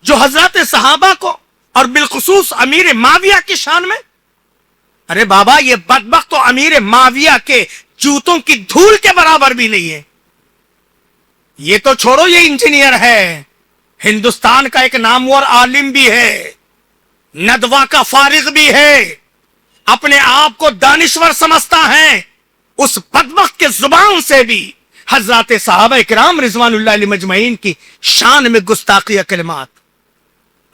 جو حضرات صحابہ کو اور بالخصوص امیر معاویہ کی شان میں، ارے بابا یہ بدبخت تو امیر معاویہ کے جوتوں کی دھول کے برابر بھی نہیں ہے. یہ تو چھوڑو، یہ انجینئر ہے، ہندوستان کا ایک نامور عالم بھی ہے، ندوہ کا فارغ بھی ہے، اپنے آپ کو دانشور سمجھتا ہے. اس بدبخت کے زبان سے بھی حضرات صحابہ کرام رضوان اللہ علیہ مجمعین کی شان میں گستاخیہ کلمات.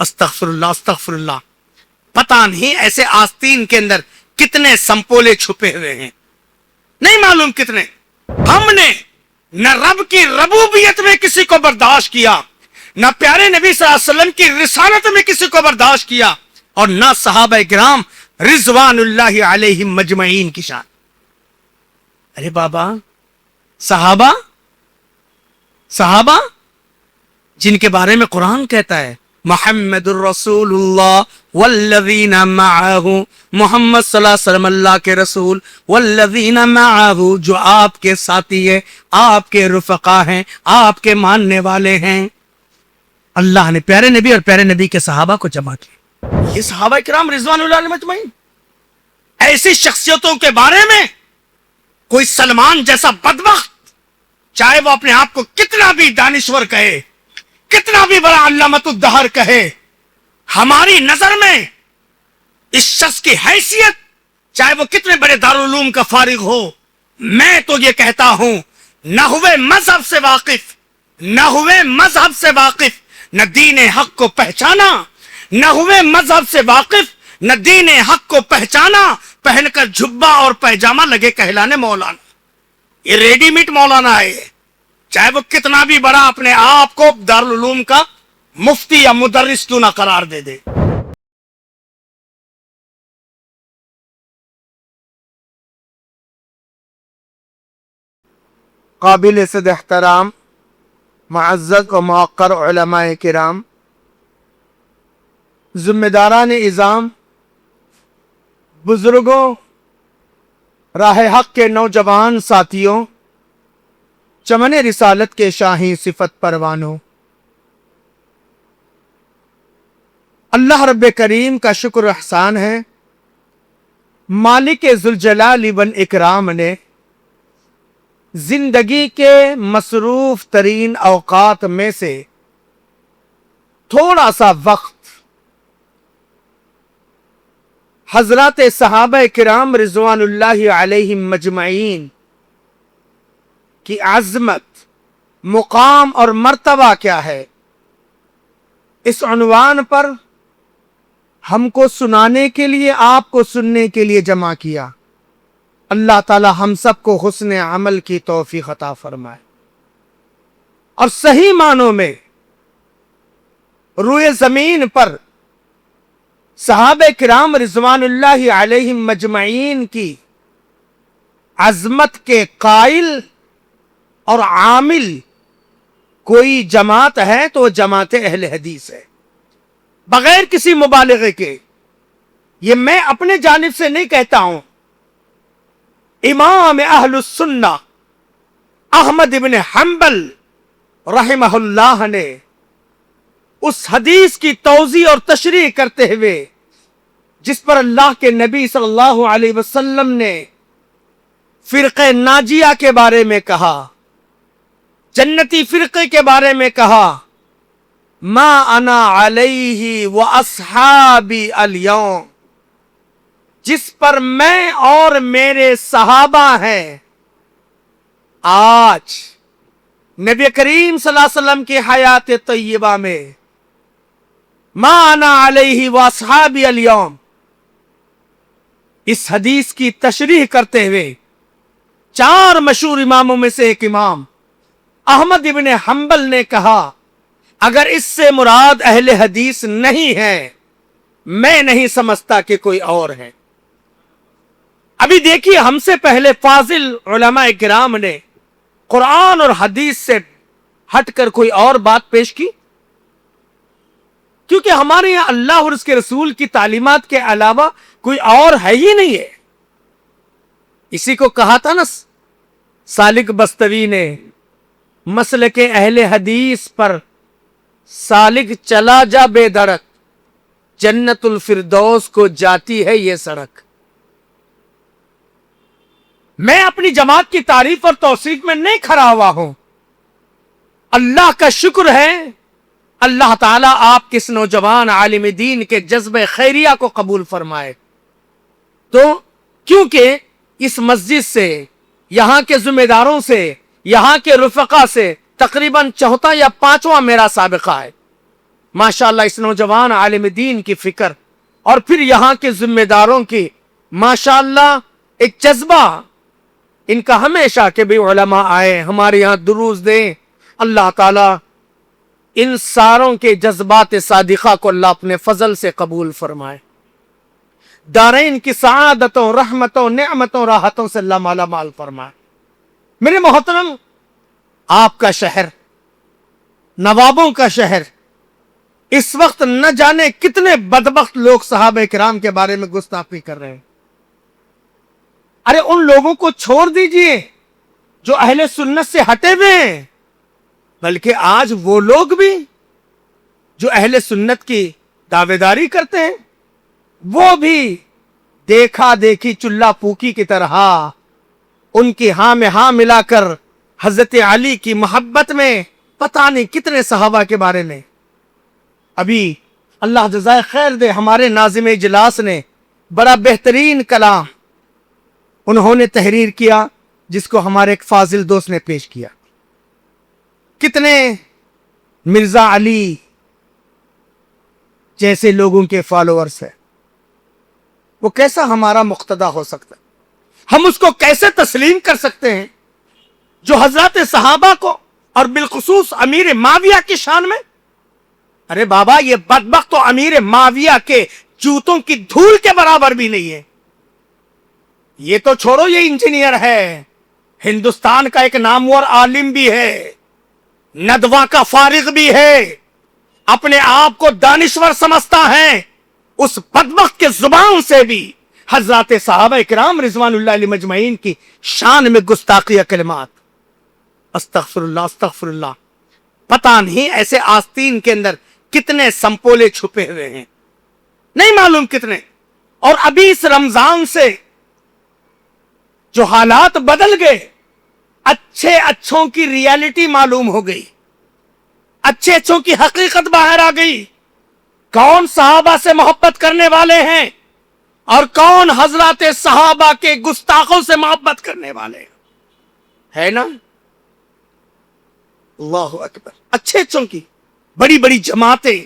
استغفر اللہ استغفر اللہ. پتہ نہیں ایسے آستین کے اندر کتنے سمپولے چھپے ہوئے ہیں، نہیں معلوم کتنے. ہم نے نہ رب کی ربوبیت میں کسی کو برداشت کیا، نہ پیارے نبی صلی اللہ علیہ وسلم کی رسالت میں کسی کو برداشت کیا، اور نہ صحابہ کرام رضوان اللہ علیہم مجمعین کی شان. ارے بابا صحابہ جن کے بارے میں قرآن کہتا ہے محمد الرسول اللہ والذین معہ، محمد صلی اللہ علیہ وسلم اللہ کے رسول، والذین معہ جو آپ کے ساتھی ہیں، آپ کے رفقا ہیں، آپ کے ماننے والے ہیں. اللہ نے پیارے نبی اور پیارے نبی کے صحابہ کو جمع کیا. یہ صحابہ کرام رضوان اللہ علیہ مجمعین، ایسی شخصیتوں کے بارے میں کوئی سلمان جیسا بدبخت، چاہے وہ اپنے آپ کو کتنا بھی دانشور کہے، کتنا بھی بڑا علامت الدہر کہے، ہماری نظر میں اس شخص کی حیثیت، چاہے وہ کتنے بڑے دارالعلوم کا فارغ ہو، میں تو یہ کہتا ہوں نہ ہوئے مذہب سے واقف، نہ دین حق کو پہچانا، نہ ہوئے مذہب سے واقف، نہ دین حق کو پہچانا، پہن کر جھبا اور پیجامہ لگے کہلانے مولانا. یہ ریڈی میٹ مولانا ہے، چاہے وہ کتنا بھی بڑا اپنے آپ کو دارالعلوم کا مفتی یا مدرس کیوں نہ قرار دے دے. قابل صد احترام معزز و موقر علماء کرام، ذمہ داران نظام، بزرگوں، راہ حق کے نوجوان ساتھیوں، چمن رسالت کے شاہی صفت پروانوں، اللہ رب کریم کا شکر احسان ہے، مالک ذوالجلال والاکرام نے زندگی کے مصروف ترین اوقات میں سے تھوڑا سا وقت حضرات صحابہ کرام رضوان اللہ علیہم مجمعین کی عظمت، مقام اور مرتبہ کیا ہے، اس عنوان پر ہم کو سنانے کے لیے، آپ کو سننے کے لیے جمع کیا. اللہ تعالی ہم سب کو حسن عمل کی توفیق عطا فرمائے اور صحیح معنوں میں روئے زمین پر صحابہ کرام رضوان اللہ علیہم مجمعین کی عظمت کے قائل اور عامل کوئی جماعت ہے تو جماعت اہل حدیث ہے، بغیر کسی مبالغے کے. یہ میں اپنے جانب سے نہیں کہتا ہوں، امام اہل السنہ احمد ابن حنبل رحمہ اللہ نے اس حدیث کی توضیح اور تشریح کرتے ہوئے جس پر اللہ کے نبی صلی اللہ علیہ وسلم نے فرقہ ناجیہ کے بارے میں کہا، جنتی فرقے کے بارے میں کہا، ما انا علیہ و اصحابی الیوم، جس پر میں اور میرے صحابہ ہیں آج. نبی کریم صلی اللہ علیہ وسلم کی حیات طیبہ میں ما انا علیہ و اصحابی الیوم، اس حدیث کی تشریح کرتے ہوئے چار مشہور اماموں میں سے ایک امام احمد ابن حنبل نے کہا اگر اس سے مراد اہل حدیث نہیں ہے میں نہیں سمجھتا کہ کوئی اور ہے. ابھی دیکھیے ہم سے پہلے فاضل علماء کرام نے قرآن اور حدیث سے ہٹ کر کوئی اور بات پیش کی، کیونکہ ہمارے یہاں اللہ اور اس کے رسول کی تعلیمات کے علاوہ کوئی اور ہے ہی نہیں ہے. اسی کو کہا تھا نا سالک بستوی نے، مسلک اہل حدیث پر सालिक चला जा बेधड़क, जन्नतुल फिरदौस को जाती है ये सड़क। मैं अपनी जमात की तारीफ और तौसीफ में नहीं खड़ा हुआ हूं। अल्लाह का शुक्र है, अल्लाह ताला आपके इस नौजवान आलिम दीन के जज्बे खैरिया को कबूल फरमाए। तो क्योंकि इस मस्जिद से, यहां के जिम्मेदारों से, यहां के रुफका से तकरीबन चौथा या पांचवा मेरा साबिका है। माशाअल्लाह इस नौजवान आलिम दीन की फिक्र और फिर यहां के जिम्मेदारों की माशाअल्लाह एक जज्बा इनका हमेशा के भी उलमा आए हमारे यहाँ दुरूस दें। अल्लाह ताला इन सारों के जज्बात सादिका को अल्लाह अपने फजल से कबूल फरमाए। दारैन की सआदतों, रहमतों, नेमतों, राहतों से अल्लाह माला माल फरमाए। मेरे मोहतरम, आपका शहर, नवाबों का शहर, इस वक्त न जाने कितने बदबख्त लोग सहाबा किराम के बारे में गुस्ताखी कर रहे हैं। अरे उन लोगों को छोड़ दीजिए जो अहले सुन्नत से हटे हुए हैं, बल्कि आज वो लोग भी जो अहले सुन्नत की दावेदारी करते हैं, वो भी देखा देखी चुल्ला पूकी की तरह उनकी हाँ में हाँ मिलाकर हजरत अली की मोहब्बत में पता नहीं कितने सहाबा के बारे में। अभी अल्लाह जज़ाए खैर दे, हमारे नाज़िम इजलास ने बड़ा बेहतरीन कलाम उन्होंने तहरीर किया, जिसको हमारे एक फाजिल दोस्त ने पेश किया। कितने मिर्जा अली जैसे लोगों के फॉलोअर्स है, वो कैसा हमारा मुक्तदा हो सकता है? हम उसको कैसे तस्लीम कर सकते हैं जो हजरत सहाबा को और बिलखुसूस अमीर माविया की शान में? अरे बाबा, ये बदबख्त तो अमीर माविया के जूतों की धूल के बराबर भी नहीं है। ये तो छोड़ो, ये इंजीनियर है, हिंदुस्तान का एक नामवर आलिम भी है, नदवा का फारिग भी है, अपने आप को दानिश्वर समझता है। उस बदबख्त के जुबान से भी हजरत सहाबा किराम रिजवानुल्लाह अलैहिम अजमईन की शान में गुस्ताखी कलिमात, अस्तगफिरुल्लाह अस्तगफिरुल्लाह। पता नहीं ऐसे आस्तीन के अंदर कितने संपोले छुपे हुए हैं, नहीं मालूम कितने। और अभी इस रमजान से जो हालात बदल गए, अच्छे अच्छों की रियलिटी मालूम हो गई, अच्छे अच्छों की हकीकत बाहर आ गई। कौन सहाबा से मोहब्बत करने वाले हैं और कौन हजरत सहाबा के गुस्ताखों से मोहब्बत करने वाले हैं, है ना? अल्लाहु अकबर। अच्छे अच्छों की बड़ी बड़ी जमातें,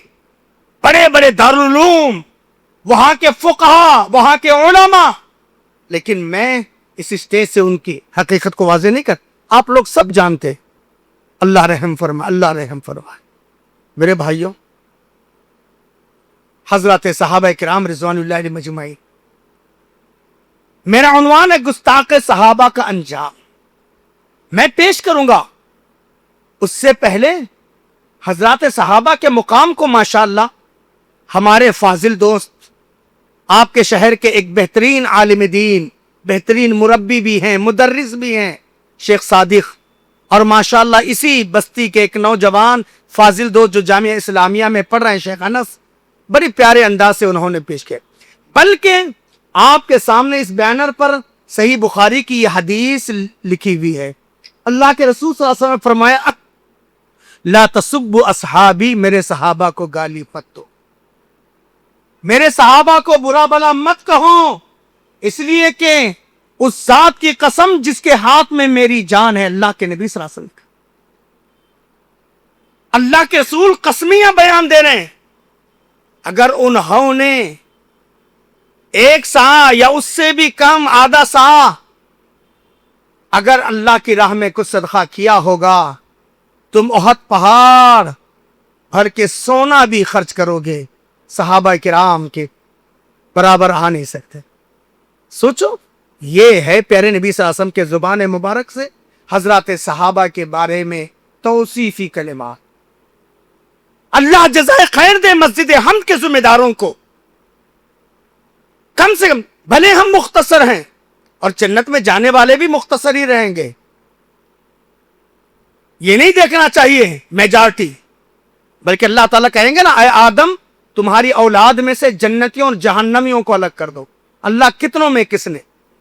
बड़े बड़े दारुल उलूम, वहां के फुकहा, वहां के उलमा, लेकिन मैं इस स्टेज से उनकी हकीकत को वाज़ेह नहीं कर, आप लोग सब जानते। अल्लाह रहम फरमाए, अल्लाह रहम फरमाए। मेरे भाइयों, हजरत सहाबा किराम रिज़वानुल्लाह अलैहिम अजमईन, मेरा उन्वान है गुस्ताख सहाबा का अंजाम। मैं पेश करूंगा, उससे पहले हजरत सहाबा के मुकाम को माशाअल्लाह हमारे फाजिल दोस्त, आपके शहर के एक बेहतरीन आलिम दीन, बेहतरीन मुरब्बी भी हैं, मुदर्रिस भी हैं, शेख सादिक, और माशाअल्लाह इसी बस्ती के एक नौजवान फाजिल दोस्त जो जामिया इस्लामिया में पढ़ रहे हैं, शेख अनस, बड़ी प्यारे अंदाज से उन्होंने पेश किया। बल्कि आपके सामने इस बैनर पर सही बुखारी की यह हदीस लिखी हुई है। अल्लाह के रसूल सल्लल्लाहु अलैहि वसल्लम ने फरमाया, ला तसुब्बु असहाबी, मेरे सहाबा को गाली मत दो, मेरे सहाबा को बुरा भला मत कहो, इसलिए कि उस जात की कसम जिसके हाथ में मेरी जान है। अल्लाह के नबी सल्लल्लाहु अलैहि वसल्लम, अल्लाह के रसूल कसमियां बयान दे रहे हैं। अगर उन्होंने एक सा या उससे भी कम, आधा सा, अगर अल्लाह की राह में कुछ सदका किया होगा, तुम ओहद पहाड़ भर के सोना भी खर्च करोगे, सहाबा किराम के बराबर आ नहीं सकते। सोचो, ये है प्यारे नबी सल्लल्लाहु अलैहि वसल्लम के जुबान मुबारक से हजरत सहाबा के बारे में तौसीफी कलिमात। अल्लाह जज़ाए खैर दे मस्जिद हमद के जिम्मेदारों को। कम से कम, भले हम मुख्तसर हैं और जन्नत में जाने वाले भी मुख्तसर ही रहेंगे, ये नहीं देखना चाहिए मेजॉरिटी। بلکہ اللہ تعالیٰ کہیں گے نا اے آدم تمہاری اولاد میں سے جنتیوں اور جہنمیوں کو الگ کر دو. اللہ کتنوں میں کس نے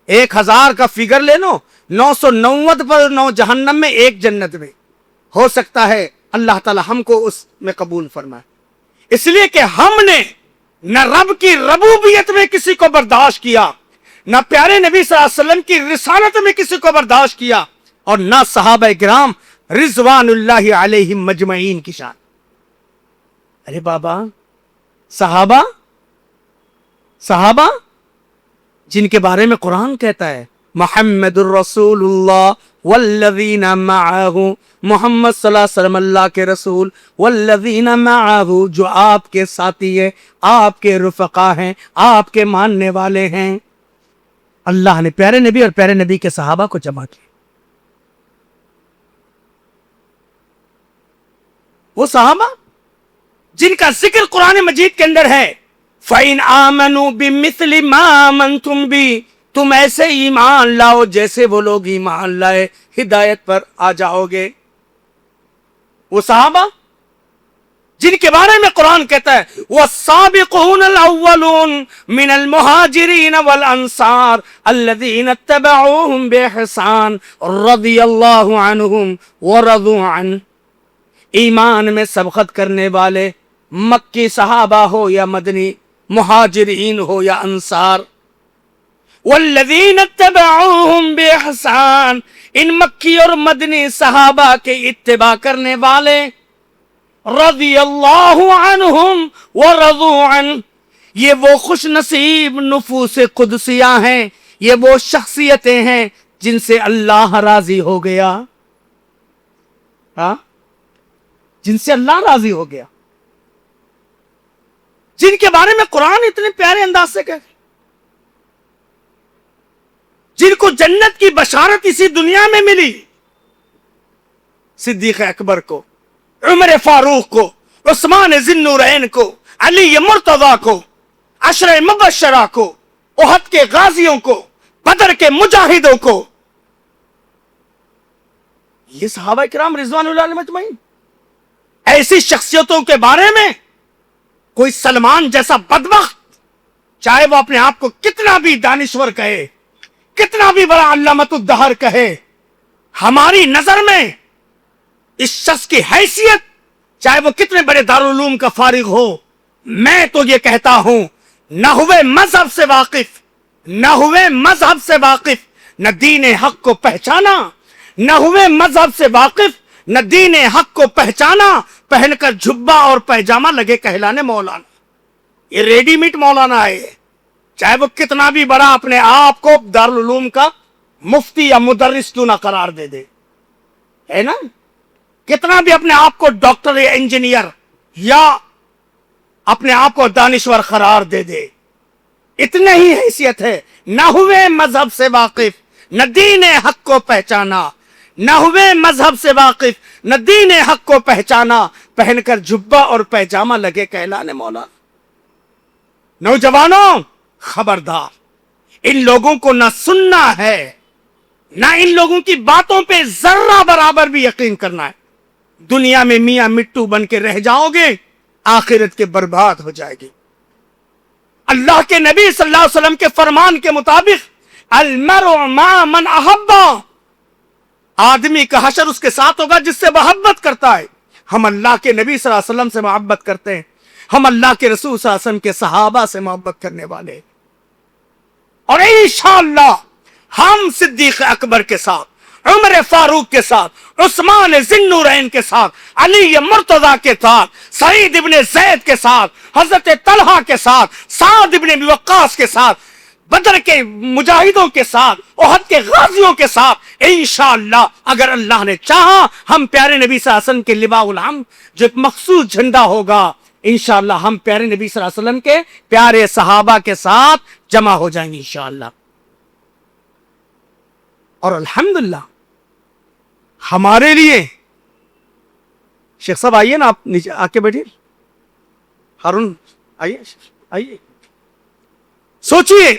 1000 کا فگر لے لو 990 پر 9 جہنم میں 1 جنت میں. ہو سکتا ہے اللہ تعالیٰ ہم کو اس میں قبول فرمائے. اس لیے کہ ہم نے نہ رب کی ربوبیت میں کسی کو برداشت کیا, نہ پیارے نبی صلی اللہ علیہ وسلم کی رسالت میں کسی کو برداشت کیا, اور نہ صحابہ کرام رضوان اللہ علیہم مجمعین کی شان. ارے بابا صحابہ جن کے بارے میں قرآن کہتا ہے محمد الرسول اللہ والذین معاہ, محمد صلی اللہ علیہ وسلم اللہ کے رسول, والذین معاہ جو آپ کے ساتھی ہیں, آپ کے رفقا ہیں, آپ کے ماننے والے ہیں. اللہ نے پیارے نبی اور پیارے نبی کے صحابہ کو جمع کیا. وہ صحابہ جن کا ذکر قرآن مجید کے اندر ہے فَإِنْ آمَنُوا بِمِثْلِ مَا آمَنْتُمْ بِهِ, تم ایسے ایمان لاؤ جیسے وہ لوگ ایمان لائے, ہدایت پر آ جاؤ گے. وہ صحابہ جن کے بارے میں قرآن کہتا ہے وَالسَّابِقُونَ الْأَوَّلُونَ مِنَ الْمُهَاجِرِينَ وَالْأَنصَارِ الَّذِينَ اتَّبَعُوهُمْ بِإِحْسَانٍ رَضِيَ اللَّهُ عَنْهُمْ وَرَضُوا عَنْهُ. ایمان میں سبقت کرنے والے مکی صحابہ ہو یا مدنی, مہاجرین ہو یا انصار, والذین اتبعوہم بإحسان, ان مکی اور مدنی صحابہ کے اتباع کرنے والے, رضی اللہ عنہم ورضوا عنہ, یہ وہ خوش نصیب نفوس قدسیہ ہیں, یہ وہ شخصیتیں ہیں جن سے اللہ راضی ہو گیا. جن سے اللہ راضی ہو گیا, جن کے بارے میں قرآن اتنے پیارے انداز سے کہتے, جن کو جنت کی بشارت اسی دنیا میں ملی. صدیق اکبر کو, عمر فاروق کو, عثمان ذی النورین کو, علی مرتضی کو, عشرہ مبشرہ کو, احد کے غازیوں کو, بدر کے مجاہدوں کو. یہ صحابہ کرام رضوان اللہ علیہم اجمعین. ایسی شخصیتوں کے بارے میں کوئی سلمان جیسا بدبخت, چاہے وہ اپنے آپ کو کتنا بھی دانشور کہے, کتنا بھی بڑا علامت الدہر کہے, ہماری نظر میں اس شخص کی حیثیت, چاہے وہ کتنے بڑے دارالعلوم کا فارغ ہو, میں تو یہ کہتا ہوں نہ ہوئے مذہب سے واقف, نہ ہوئے مذہب سے واقف, نہ دین حق کو پہچانا, نہ ہوئے مذہب سے واقف, نہ دین حق کو پہچانا, پہن کر جھبا اور پیجامہ لگے کہلانے مولانا. یہ ریڈی میٹ مولانا ہے, چاہے وہ کتنا بھی بڑا اپنے آپ کو دارالعلوم کا مفتی یا مدرس کیوں نہ قرار دے دے, ہے نا, کتنا بھی اپنے آپ کو ڈاکٹر یا انجینئر یا اپنے آپ کو دانشور قرار دے دے, اتنے ہی حیثیت ہے. نہ ہوئے مذہب سے واقف, نہ دین حق کو پہچانا, نہ ہوئے مذہب سے واقف, نہ دین حق کو پہچانا, پہن کر جبہ اور پیجامہ لگے کہلانے مولانا. نوجوانوں خبردار, ان لوگوں کو نہ سننا ہے, نہ ان لوگوں کی باتوں پہ ذرہ برابر بھی یقین کرنا ہے. دنیا میں میاں مٹو بن کے رہ جاؤ گے, آخرت کے برباد ہو جائے گی. اللہ کے نبی صلی اللہ علیہ وسلم کے فرمان کے مطابق المرء مع من احبا, آدمی کا حشر اس کے ساتھ ہوگا جس سے محبت کرتا ہے. ہم اللہ کے نبی صلی اللہ علیہ وسلم سے محبت کرتے ہیں, ہم اللہ کے رسول صلی اللہ علیہ وسلم کے صحابہ سے محبت کرنے والے, اور انشاءاللہ ہم صدیق اکبر کے ساتھ, عمر فاروق کے ساتھ, عثمان ذی النورین کے ساتھ, علی مرتضی کے ساتھ, سعید ابن زید کے ساتھ, حضرت طلحہ کے ساتھ, سعد ابن ابی وقاص کے ساتھ, بدر کے مجاہدوں کے ساتھ, احد کے غازیوں کے ساتھ, انشاءاللہ اگر اللہ نے چاہا ہم پیارے نبی صلی اللہ علیہ وسلم کے لواء الحمد جو ایک مخصوص جھنڈا ہوگا, انشاءاللہ ہم پیارے نبی صلی اللہ علیہ وسلم کے پیارے صحابہ کے ساتھ جمع ہو جائیں گے انشاءاللہ. اور الحمدللہ ہمارے لیے, شیخ صاحب آئیے نا, آپ نیچے آ کے بیٹھیے, ہارون آئیے, آئیے, سوچئے,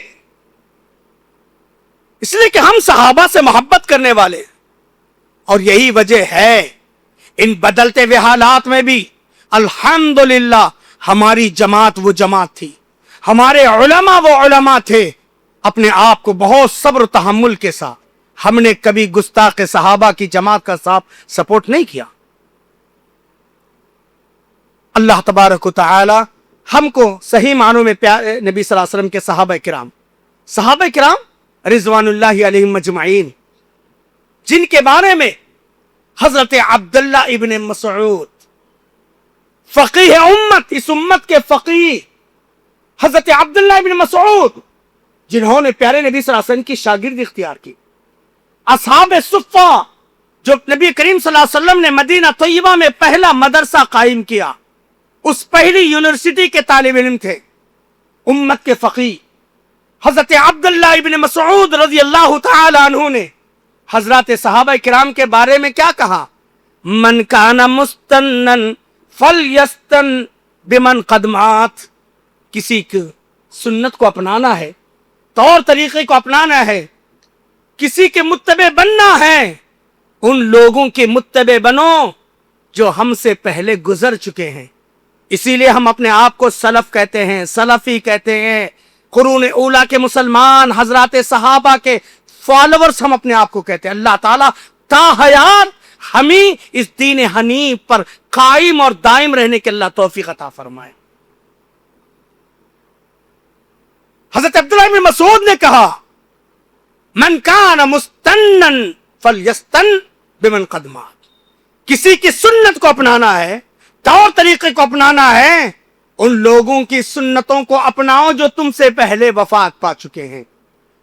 اس لیے کہ ہم صحابہ سے محبت کرنے والے, اور یہی وجہ ہے ان بدلتے ہوئے حالات میں بھی अल्हम्दुलिल्लाह हमारी जमात वो जमात थी, हमारे उलमा वो उलमा थे। अपने आप को बहुत सब्र तहम्मुल के साथ, हमने कभी गुस्ताख सहाबा की जमात का साथ सपोर्ट नहीं किया। अल्लाह तबारक व तआला हमको सही मानों में प्यारे नबी सल्लल्लाहु अलैहि वसल्लम के सहाबा किराम रिजवानुल्लाहि अलैहिम अजमाइन, जिनके बारे में हजरत अब्दुल्ला इब्न मसऊद फकीह उम्मत, इस उम्मत के फकीह हजरत अब्दुल्ला इब्न मसऊद, जिन्होंने प्यारे नबी सल्लल्लाहु अलैहि वसल्लम की शागिर्दी इख्तियार की, असहाब सुफ़्फ़ा, जो नबी करीम सल्लल्लाहु अलैहि वसल्लम ने मदीना तैयबा में पहला मदरसा कायम किया, उस पहली यूनिवर्सिटी के तालिब इल्म थे, उम्मत के फकीह हजरत अब्दुल्ला इब्न मसऊद रज़ी अल्लाह तआला अन्हु ने हजरत सहाबा किराम के बारे में क्या कहा? मन काना मुस्तन्नन फलयस्तन बिमन कदमात, किसी की सुन्नत को अपनाना है, तौर तरीके को अपनाना है, किसी के मुत्तबे बनना है, उन लोगों के मुत्तबे बनो जो हमसे पहले गुजर चुके हैं। इसीलिए हम अपने आप को सलफ कहते हैं, सलफी कहते हैं, कुरून ऊला के मुसलमान, हजरत सहाबा के फॉलोवर्स हम अपने आप को कहते हैं। अल्लाह ताला ता हयात हमें इस दीन हनीफ पर कायम और दायम रहने के अल्लाह तौफीक अता फरमाए। हजरत अब्दुल्लाह इब्न मसऊद ने कहा, मन कान मुस्तन्नन फलयस्तन बिमन कदमात, किसी की सुन्नत को अपनाना है, तौर तरीके को अपनाना है, उन लोगों की सुन्नतों को अपनाओ जो तुमसे पहले वफात पा चुके हैं।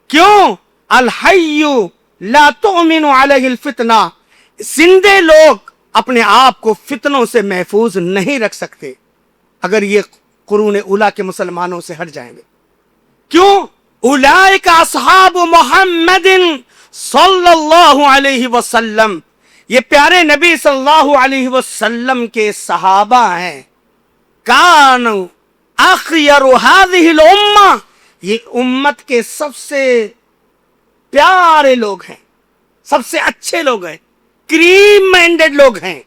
क्यों? अल हय्यु ला तुमिनु अलैहिल फितना, जिंदे लोग अपने आप को फितनों से महफूज नहीं रख सकते अगर ये कुरून उला के मुसलमानों से हट जाएंगे। क्यों? उलाइका अस्हाब मुहम्मदिन सल्लल्लाहु अलैहि वसल्लम, ये प्यारे नबी सल्लल्लाहु अलैहि वसल्लम के सहाबा हैं। कानु अखयरु हाज़िहिल उम्मा, ये उम्मत के सबसे प्यारे लोग हैं, सबसे अच्छे लोग हैं, क्रीम माइंडेड लोग हैं।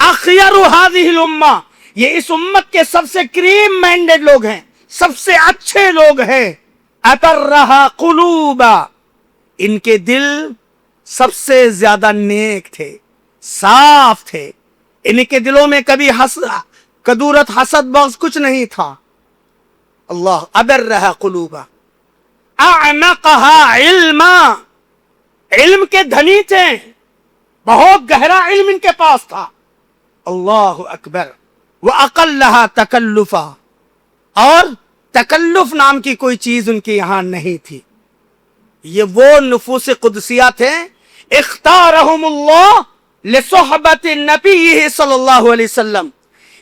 अखयरु हाज़िहिल उम्मा, ये इस उम्मत के सबसे क्रीम माइंडेड लोग हैं, सबसे अच्छे लोग हैं। अतर्रहा कुलूबा, इनके दिल सबसे ज्यादा नेक थे, साफ थे, इनके दिलों में कभी कदूरत हसद बग़्ज़ कुछ नहीं था। अल्लाह अबर्रहा कुलूबा अअमक़हा इल्मा, इल्म के धनी थे, बहुत गहरा इल्म इनके पास था। अल्लाहु अकबर। व अक़ल्लहा तकल्लुफा, और तकल्लुफ नाम की कोई चीज उनके यहां नहीं थी। ये वो नुफूस कुदसिया थे, इख्तारहुमुल्लाह लिसुहबति नबी सल्लल्लाहु अलैहि वसल्लम,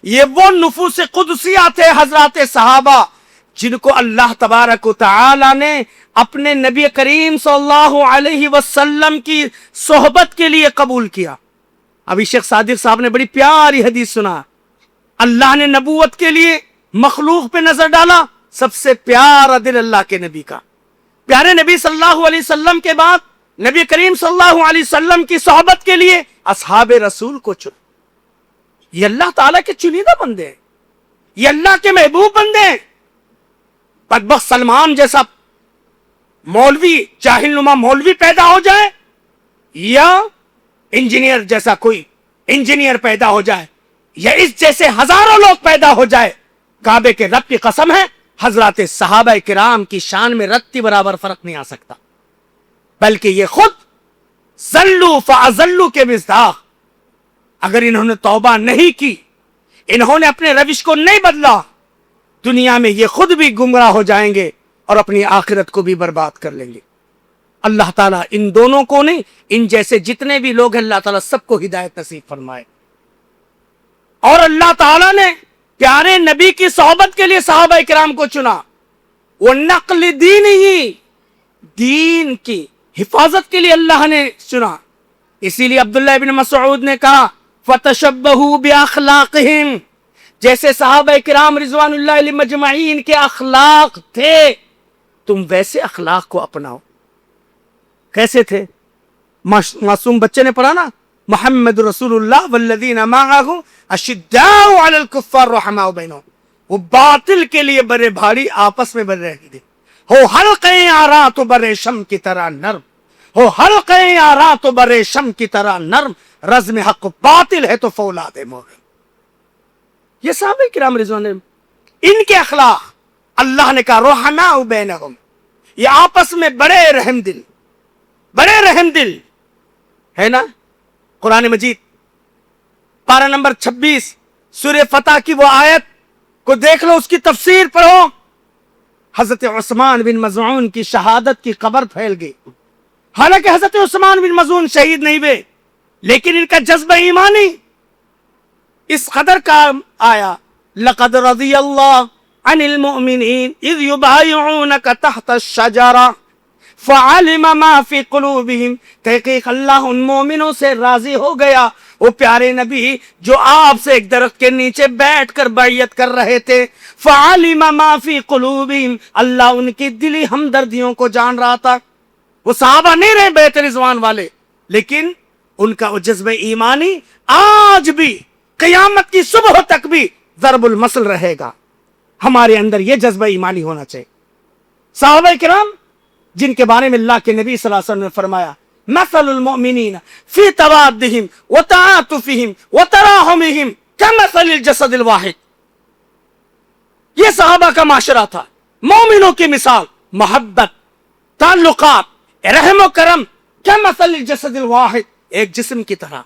ये वो नुफूस कुदसिया थे हजरत सहाबा, जिनको अल्लाह तबारक व तआला ने अपने नबी करीम सल्लल्लाहु अलैहि वसल्लम की सोहबत के लिए कबूल किया। अभी शेख सादिक साहब ने बड़ी प्यारी हदीस सुना, अल्लाह ने नबूवत के लिए मखलूक पे नजर डाला, सबसे प्यारा दिल अल्लाह के नबी का। प्यारे नबी सल्लल्लाहु अलैहि वसल्लम के बाद नबी करीम सल्लल्लाहु अलैहि वसल्लम की सोहबत के लिए असहाबे रसूल को चुन। ये अल्लाह ताला के चुनिंदा बंदे हैं, ये अल्लाह के महबूब बंदे हैं। बदबख्त सलमान जैसा मौलवी, जाहिल नुमा मौलवी पैदा हो जाए, या इंजीनियर जैसा कोई इंजीनियर पैदा हो जाए, या इस जैसे हजारों लोग पैदा हो जाए, काबे के रब की कसम है, हजरत सहाबा किराम की शान में रत्ती बराबर फर्क नहीं आ सकता। बल्कि ये खुद ज़ल्लू फ़अज़ल्लू के मिज़दाक़, अगर इन्होंने तौबा नहीं की, इन्होंने अपने रविश को नहीं बदला, दुनिया में ये खुद भी गुमराह हो जाएंगे और अपनी आखिरत को भी बर्बाद कर लेंगे। अल्लाह ताला इन दोनों को नहीं, इन जैसे जितने भी लोग हैं, अल्लाह ताला सबको हिदायत नसीब फरमाए। और अल्लाह ताला ने प्यारे नबी की सोहबत के लिए सहाबा किराम को चुना, वो नक़्ल दीन ही, दीन की हिफाजत के लिए अल्लाह ने चुना। इसीलिए अब्दुल्लाह इब्न मसऊद ने कहा, फतशब्बहू बिअखलाक़िहिम, जैसे सहाबा किराम रिज़वानुल्लाहि अलैहिम अजमईन के अखलाक थे, तुम वैसे अखलाक को अपनाओ। कैसे थे? मासूम बच्चे ने पढ़ा ना, मोहम्मद रसूलुल्लाह वल्लज़ीना माअहु अशिद्दाउ अलल कुफ्फार रहमाउ बैनहुम, वो बातिल के लिए बड़े भारी आपस में बने रहेंगे। हो हल्क़े आरा तो बरे शम की तरह नर्म, हो हल्क़े आरा तो बरे शम की तरह नर्म, रज़्म हक़ बातिल है तो फौलाद मोहर। ये सहाबा किराम रिज़वान, इनके अखलाक अल्लाह ने कहा रहमाउ बैनहुम, ये आपस में बड़े रहमदिल, बड़े रहमदिल है ना। कुरान मजीद पारा नंबर 26 सूरह फतह की वो आयत को देख लो, उसकी तफसीर पढ़ो। हजरत उस्मान बिन मज़ऊन की शहादत की खबर फैल गई। हालांकि हजरत उस्मान बिन मज़ऊन शहीद नहीं हुए, लेकिन इनका जज्बा ईमानी इस कदर का आया, लक़द रज़ियल्लाहु अनिल मुमिनीन इज़ युबायिऊनका तहत शजरा फ़अलिम मा फ़ी क़ुलूबिहिम, तहक़ीक़ अल्लाह उन मोमिनों से राजी हो गया, वो प्यारे नबी जो आपसे एक दरख्त के नीचे बैठकर बैयत कर रहे थे। फ़अलिम मा फ़ी क़ुलूबिहिम, अल्लाह उनकी दिली हमदर्दियों को जान रहा था। वो सहाबा नहीं रहे बैत रिज़वान वाले, लेकिन उनका वो जज्बा ईमानी आज भी क़यामत की सुबह तक भी ज़रबुल मसल रहेगा। हमारे अंदर ये जज्बा ईमानी होना चाहिए। सहाबा किराम जिनके बारे में अल्लाह के नबी सल्लल्लाहु अलैहि वसल्लम ने फरमाया, मसलुल मुमिनीन फी तवाद्दिहिम व तआतुफिहिम व तराहुमिहिम कमसलिल जसदिल वाहिद। ये सहाबा का माशरा था। मोमिनों की मिसाल मोहब्बत, ताल्लुकात, रहम करम कमसलिल जसदिल वाहिद, एक जिस्म की तरह,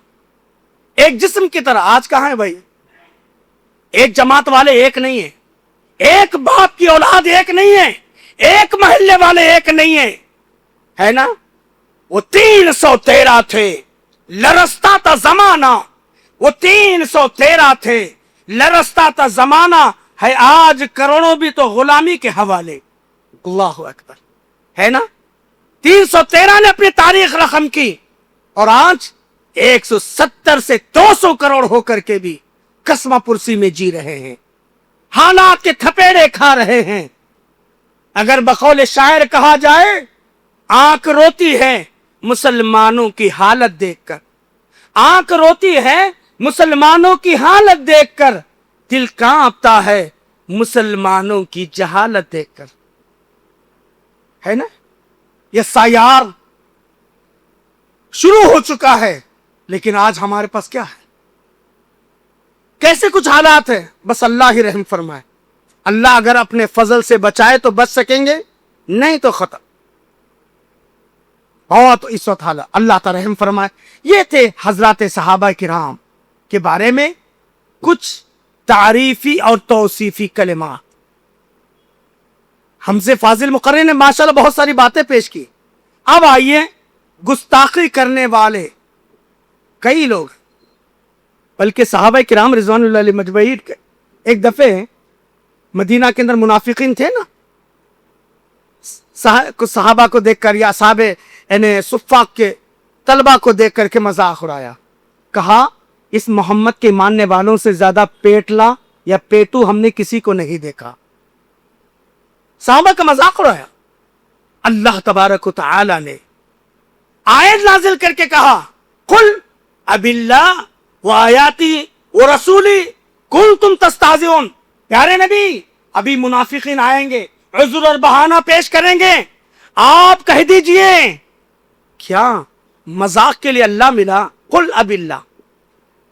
एक जिस्म की तरह। आज कहां है भाई? एक जमात वाले एक नहीं है, एक बाप की औलाद एक नहीं है, एक महल्ले वाले एक नहीं है ना। वो 313 थे, लरसता था जमाना, वो 313 थे, लरसता था जमाना है। आज करोड़ों भी तो गुलामी के हवाले। अल्लाहु अकबर, है ना। 313 ने अपनी तारीख रकम की, और आज 170 से 200 करोड़ होकर के भी कसमा पुरसी में जी रहे हैं, हालात के थपेड़े खा रहे हैं। अगर बकौल शायर कहा जाए, आंख रोती है मुसलमानों की हालत देखकर, आंख रोती है मुसलमानों की हालत देखकर, दिल कांपता है मुसलमानों की जहालत देखकर, है ना। यह सायार शुरू हो चुका है, लेकिन आज हमारे पास क्या है? कैसे कुछ हालात है? बस अल्लाह ही रहम फरमाए। अल्लाह अगर अपने फजल से बचाए तो बच सकेंगे, नहीं तो खत्म। बहुत तो इस वक्त हालत, अल्लाह ताला रहम फरमाए। ये थे हजरत सहाबा किराम के बारे में कुछ तारीफी और तौसीफी कलिमात। हमसे फाजिल मुकर्रिर ने माशाल्लाह बहुत सारी बातें पेश की। अब आइए, गुस्ताखी करने वाले कई लोग, बल्कि सहाबा किराम रिज़वानुल्लाह अलैहिम अजमईन, एक दफे मदीना के अंदर मुनाफिकीन थे ना, सहाबा को देखकर या साहबे यानी सुफ़ा के तलबा को देख करके मजाक उड़ाया। कहा, इस मोहम्मद के मानने वालों से ज्यादा पेटला या पेटू हमने किसी को नहीं देखा। सहाबा का मजाक उड़ाया। अल्लाह तबारक व तआला ने आयत नाजिल करके कहा, कुल अबिल्लाह व आयाती व रसूली कुंतुम तस्ताज़िऊन। प्यारे नबी, अभी मुनाफिकीन आएंगे, उज़्र और बहाना पेश करेंगे, आप कह दीजिए क्या मजाक के लिए अल्लाह मिला? कुल अबिल्लाह,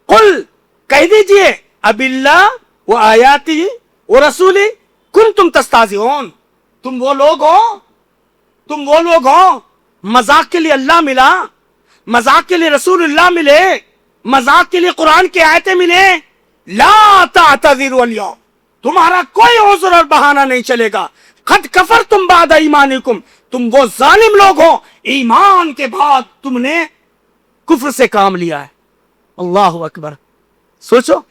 कुल कह दीजिए अबिल्लाह व आयाती व रसूली कुंतुम तस्ताज़िऊन। तुम वो लोग हो, तुम वो लोग हो, मजाक के लिए अल्लाह मिला, मजाक के लिए रसूलुल्लाह मिले, मजाक के लिए कुरान की आयतें मिले। ला तातज़िरू अल-यौम, तुम्हारा कोई उज़्र और बहाना नहीं चलेगा। क़द कफ़रतुम बादा ईमानिकुम, तुम वो जालिम लोग हो, ईमान के बाद तुमने कुफ्र से काम लिया है। अल्लाहु अकबर। सोचो,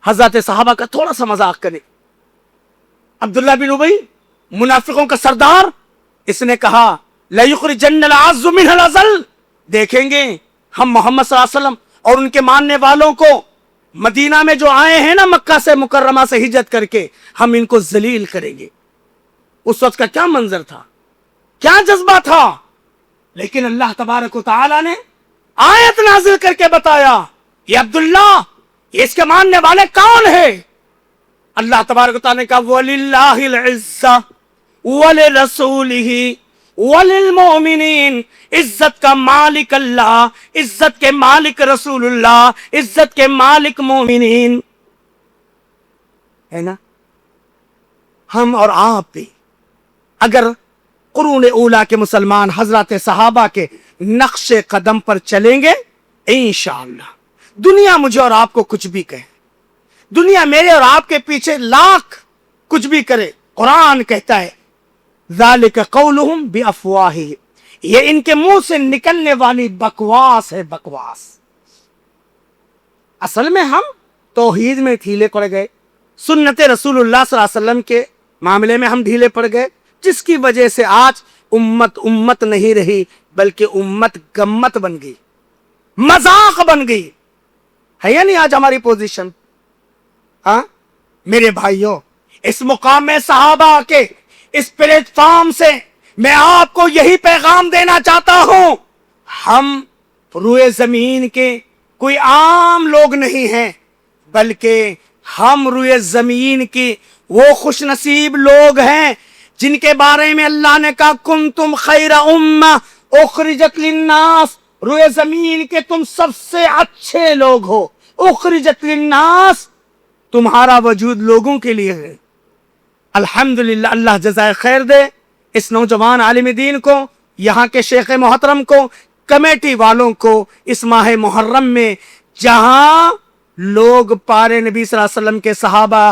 हज़रत सहाबा का थोड़ा सा मजाक करे। अब्दुल्लाह बिन उबई, मुनाफिकों का सरदार, इसने कहा, ला युख़रिजन्नल अअज़्ज़ु मिनल अज़ल, देखेंगे हम मोहम्मद सल्लल्लाहु अलैहि वसल्लम और उनके मानने वालों को मदीना में जो आए हैं ना, मक्का से मुकर्रमा से हिजरत करके, हम इनको जलील करेंगे। उस वक्त का क्या मंजर था, क्या जज्बा था। लेकिन अल्लाह तबारक व तआला ने आयत नाजिल करके बताया ये अब्दुल्ला, ये इसके मानने वाले कौन है? अल्लाह तबारक व तआला ने कहा वलिल्लाहिल इज्जा वलिरसूलिही वलिल मोमिनीन, इज्जत का मालिक अल्लाह, इज्जत के मालिक रसूलुल्लाह, इज्जत के मालिक मोमिनीन, है ना? हम और आप भी अगर कुरून ऊला के मुसलमान हजरत सहाबा के नक्शे कदम पर चलेंगे, इंशाअल्लाह दुनिया मुझे और आपको कुछ भी कहे, दुनिया मेरे और आपके पीछे लाख कुछ भी करे, कुरान कहता है ज़ालिका क़ौलुहुम बिअफ़वाहिहिम, ये इनके मुंह से निकलने वाली बकवास है, बकवास। असल में हम तौहीद में ढीले पड़ गए, सुन्नत रसूलुल्लाह सल्लल्लाहु अलैहि वसल्लम के मामले में हम ढीले पड़ गए, जिसकी वजह से आज उम्मत उम्मत नहीं रही बल्कि उम्मत गम्मत बन गई, मजाक बन गई, है या नहीं आज हमारी पोजीशन? हाँ मेरे भाइयों, इस मुकाम में सहाबा के इस प्लेटफॉर्म से मैं आपको यही पैगाम देना चाहता हूं, हम रुए जमीन के कोई आम लोग नहीं हैं, बल्कि हम रुए जमीन की वो खुशनसीब लोग हैं जिनके बारे में अल्लाह ने कहा कुंतुम खैरा उम्मा उखरिजत लिन्नास, रुए जमीन के तुम सबसे अच्छे लोग हो, उखरिजत लिन्नास, तुम्हारा वजूद लोगों के लिए है। अल्हम्दुलिल्लाह, अल्लाह जज़ाए खैर दे इस नौजवान आलिम दीन को, यहाँ के शेख मोहतरम को, कमेटी वालों को, इस माह मुहर्रम में जहां लोग पारे नबी सल्लल्लाहु अलैहि वसल्लम के सहाबा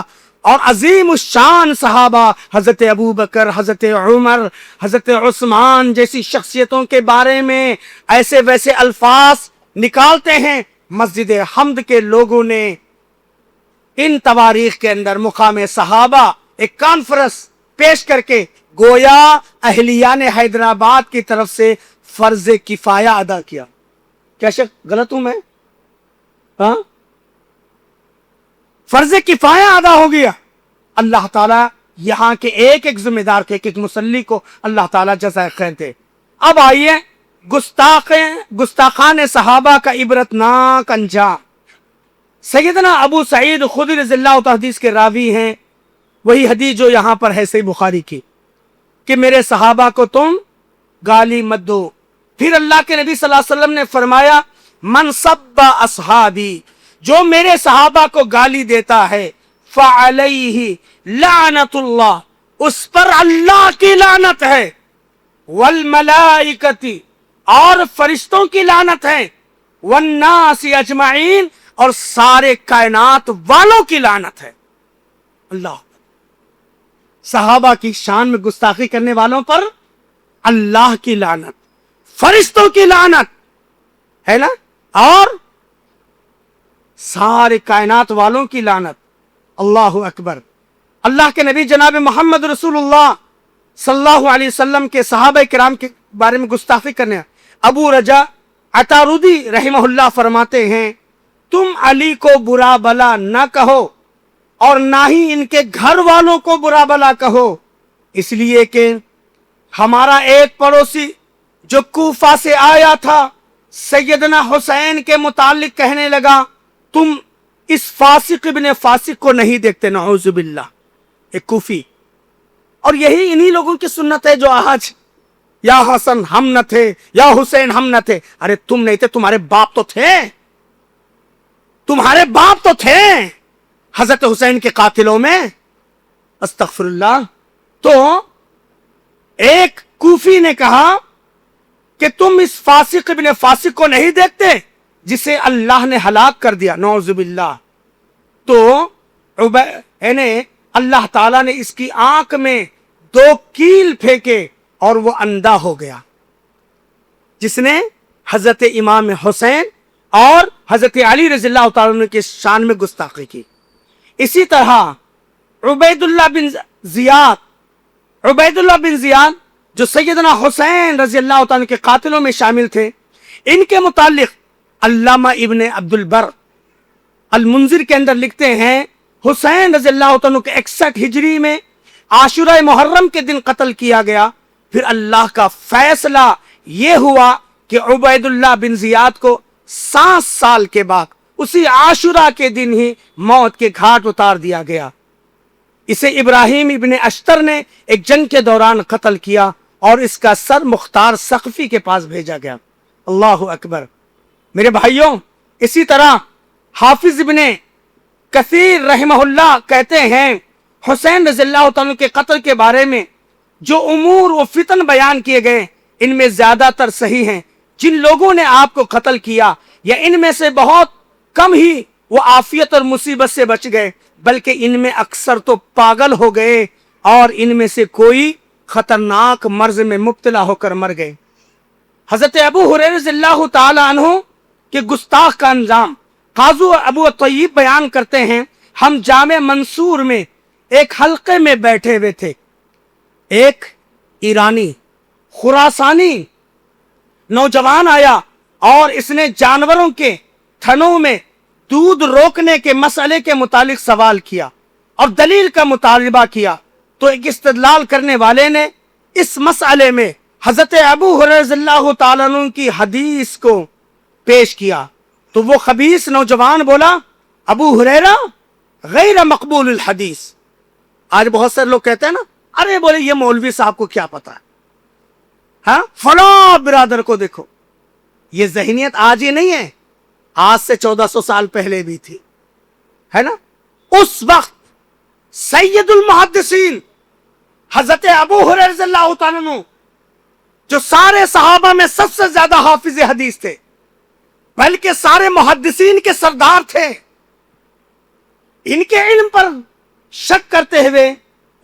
और अजीम शान सहाबा हजरत अबू बकर, हजरत उमर, हजरत उस्मान जैसी शख्सियतों के बारे में ऐसे वैसे अल्फाज निकालते हैं, मस्जिद हम्द के लोगों ने इन तवारीख के अंदर मुकाम सहाबा एक कॉन्फ्रेंस पेश करके गोया अहलियान हैदराबाद की तरफ से फर्ज किफाया अदा किया। क्या शक गलत हूं मैं? हाँ, फर्ज किफाया अदा हो गया। अल्लाह ताला यहाँ के एक एक जिम्मेदार को, एक एक मुसल्ली को अल्लाह ताला जज़ाए खैर दे। अब आइए गुस्ताखान सहाबा का इबरतनाक अंजाम। सैयदना अबू सईद खुदरी रज़ियल्लाहु तआला हदीस के रावी हैं, वही हदीस जो यहाँ पर है सही बुखारी की, कि मेरे सहाबा को तुम गाली मत दो। फिर अल्लाह के नबी सल्लल्लाहु अलैहि वसल्लम ने फरमाया मन सब्बा असहाबी, जो मेरे सहाबा को गाली देता है फ़अलैहि लानतुल्लाह, उस पर अल्लाह की लानत है, वल मलाइकती, और फरिश्तों की लानत है, वन्नासी अजमाइन, और सारे कायनात वालों की लानत है। अल्लाह, सहाबा की शान में गुस्ताखी करने वालों पर अल्लाह की लानत, फरिश्तों की लानत है ना, और सारे कायनात वालों की लानत। अल्लाहु अकबर। अल्लाह के नबी जनाब मोहम्मद रसूलुल्लाह सल्लल्लाहु अलैहि वसल्लम के सहाबा किराम के बारे में गुस्ताखी करने, अबू रजा अतारुदी रहमहुल्लाह फरमाते हैं तुम अली को बुरा भला न कहो और ना ही इनके घर वालों को बुरा भला कहो, इसलिए कि हमारा एक पड़ोसी जो कूफा से आया था सैयदना हुसैन के मुतालिक कहने लगा तुम इस फासिक इब्ने फासिक को नहीं देखते, नऊजुबिल्लाह, एक कूफी। और यही इन्हीं लोगों की सुन्नत है जो आज या हसन हम न थे, या हुसैन हम न थे। अरे तुम नहीं थे, तुम्हारे बाप तो थे, तुम्हारे बाप तो थे हजरत हुसैन के कातिलों में। अस्तगफिरुल्लाह। तो एक कूफी ने कहा कि तुम इस फासिक इब्ने फासिक को नहीं देखते जिसे अल्लाह ने हलाक कर दिया, नौजुबिल्लाह। तो अल्लाह ताला ने इसकी आंख में 2 कील फेंके और वो अंधा हो गया, जिसने हजरत इमाम हुसैन और हजरत अली रज़ियल्लाहु ताला अन्हु के शान में गुस्ताखी की। इसी तरह उबैदुल्लाह बिन जियाद जो सैयदना हुसैन रज़ियल्लाहु ताला के कातिलों में शामिल थे, इनके मुतालिक अल्लामा इब्ने अब्दुल बर अल मुंजिर के अंदर लिखते हैं हुसैन रज़ियल्लाहु ताला के 61 हिजरी में आशुरा मुहर्रम के दिन कत्ल किया गया। फिर अल्लाह का फैसला ये हुआ کہ عبیداللہ بن زیاد کو 7 سال کے بعد اسی عاشورہ کے دن ہی موت کے گھاٹ اتار دیا گیا. اسے ابراہیم ابن اشتر نے ایک جنگ کے دوران قتل کیا اور اس کا سر مختار ثقفی کے پاس بھیجا گیا. اللہ اکبر. میرے بھائیوں، اسی طرح حافظ ابن کثیر رحمہ اللہ کہتے ہیں حسین رضی اللہ تعالیٰ کے قتل کے بارے میں جو امور و فتن بیان کیے گئے ان میں زیادہ تر صحیح ہیں. جن لوگوں نے آپ کو قتل کیا یا ان میں سے بہت کم ہی وہ عافیت اور مصیبت سے بچ گئے، بلکہ ان میں اکثر تو پاگل ہو گئے اور ان میں سے کوئی خطرناک مرض میں مبتلا ہو کر مر گئے. حضرت ابو ہریرہ رضی اللہ تعالی عنہ کے گستاخ کا انجام قاضی ابو طیب بیان کرتے ہیں، ہم جامع منصور میں ایک حلقے میں بیٹھے ہوئے تھے. ایک ایرانی خراسانی نوجوان آیا اور اس نے جانوروں کے تھنوں میں دودھ روکنے کے مسئلے کے متعلق سوال کیا اور دلیل کا مطالبہ کیا. تو ایک استدلال کرنے والے نے اس مسئلے میں حضرت ابو ہریرہ رضی اللہ تعالیٰ عنہ کی حدیث کو پیش کیا تو وہ خبیث نوجوان بولا، ابو ہریرہ غیر مقبول الحدیث. آج بہت سارے لوگ کہتے ہیں نا، ارے بولے یہ مولوی صاحب کو کیا پتا ہے، ہاں فلاں برادر کو دیکھو. یہ ذہنیت آج ہی نہیں ہے، آج سے 1400 سال پہلے بھی تھی، ہے نا. اس وقت سید المحدثین حضرت ابو ہریرہ رضی اللہ تعالیٰ عنہ جو سارے صحابہ میں سب سے زیادہ حافظ حدیث تھے، بلکہ سارے محدثین کے سردار تھے، ان کے علم پر شک کرتے ہوئے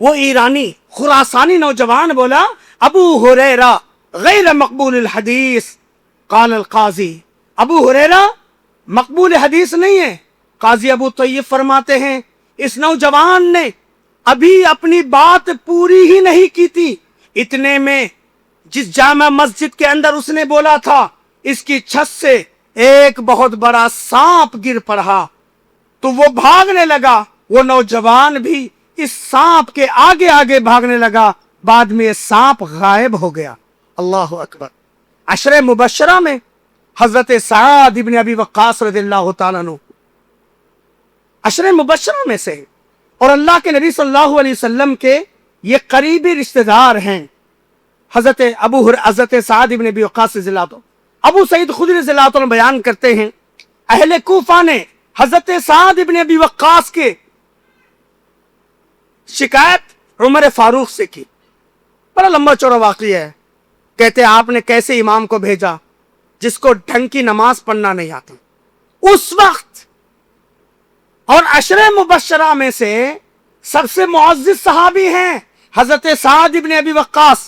وہ ایرانی خراسانی نوجوان بولا، ابو ہریرہ غیر مقبول الحدیث. قال القاضی، ابو ہریرہ مقبول حدیث نہیں ہے. قاضی ابو طیب فرماتے ہیں اس نوجوان نے ابھی اپنی بات پوری ہی نہیں کی تھی، اتنے میں جس جامع مسجد کے اندر اس نے بولا تھا اس کی چھت سے ایک بہت بڑا سانپ گر پڑا تو وہ بھاگنے لگا. وہ نوجوان بھی اس سانپ کے آگے آگے بھاگنے لگا، بعد میں یہ سانپ غائب ہو گیا. اللہ اکبر. عشرہ مبشرہ میں حضرت سعد ابن ابی وقاص رضی اللہ تعالیٰ عنہ عشرہ مبشرہ میں سے، اور اللہ کے نبی صلی اللہ علیہ وسلم کے یہ قریبی رشتہ دار ہیں. حضرت سعد ابن ابی وقاص رضی اللہ عنہ، ابو سعید خدری رضی اللہ عنہ بیان کرتے ہیں اہل کوفہ نے حضرت سعد ابن ابی وقاص کے شکایت عمر فاروق سے کی. بڑا لمبا چوڑا واقعہ ہے. کہتے آپ نے کیسے امام کو بھیجا جس کو ڈھنگ کی نماز پڑھنا نہیں آتی اس وقت. اور عشرہ مبشرہ میں سے سب سے معزز صحابی ہیں حضرت سعد ابن ابی وقاص،